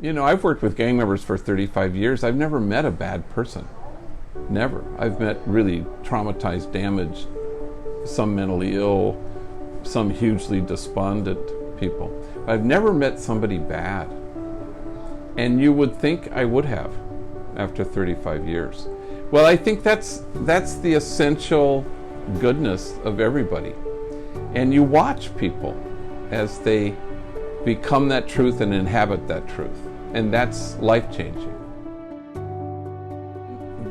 You know, I've worked with gang members for 35 years. I've never met a bad person. Never. I've met really traumatized, damaged, some mentally ill, some hugely despondent people. But I've never met somebody bad. And you would think I would have after 35 years. Well, I think that's the essential goodness of everybody. And you watch people as they become that truth and inhabit that truth. And that's life-changing.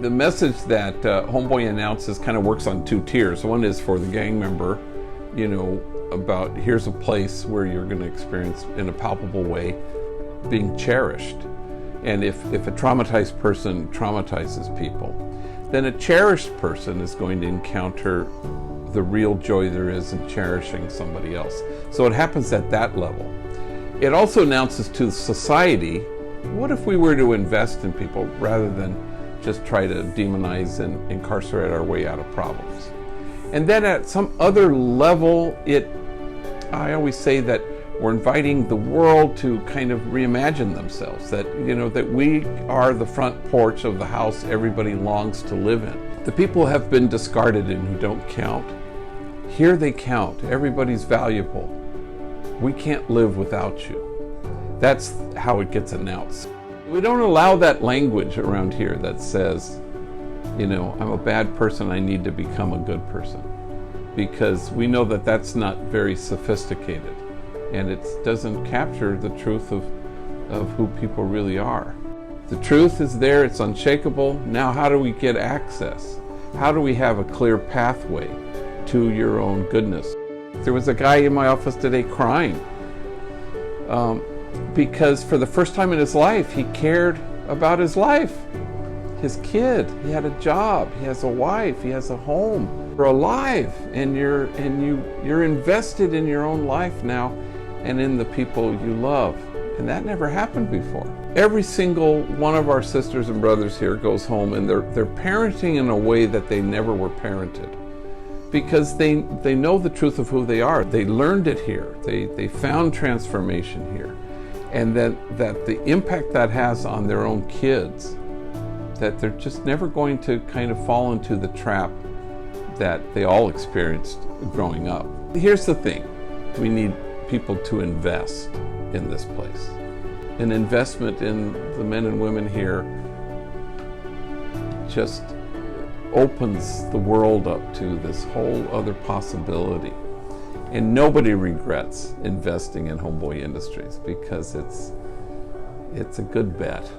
The message that Homeboy announces kind of works on two tiers. One is for the gang member, you know, about here's a place where you're going to experience in a palpable way being cherished. And if a traumatized person traumatizes people, then a cherished person is going to encounter the real joy there is in cherishing somebody else. So it happens at that level. It also announces to society, what if we were to invest in people rather than just try to demonize and incarcerate our way out of problems? And then at some other level, I always say that we're inviting the world to kind of reimagine themselves, that, you know, that we are the front porch of the house everybody longs to live in. The people who have been discarded and who don't count, here they count. Everybody's valuable. We can't live without you. That's how it gets announced. We don't allow that language around here that says, you know, I'm a bad person, I need to become a good person. Because we know that that's not very sophisticated. And it doesn't capture the truth of who people really are. The truth is there, it's unshakable. Now how do we get access? How do we have a clear pathway to your own goodness? There was a guy in my office today crying because for the first time in his life, he cared about his life. His kid, he had a job, he has a wife, he has a home. You're alive, and you're invested in your own life now and in the people you love. And that never happened before. Every single one of our sisters and brothers here goes home and they're parenting in a way that they never were parented. Because they know the truth of who they are. They learned it here. They found transformation here. And that the impact that has on their own kids, that they're just never going to kind of fall into the trap that they all experienced growing up. Here's the thing. We need people to invest in this place. An investment in the men and women here just opens the world up to this whole other possibility. And nobody regrets investing in Homeboy Industries because it's a good bet.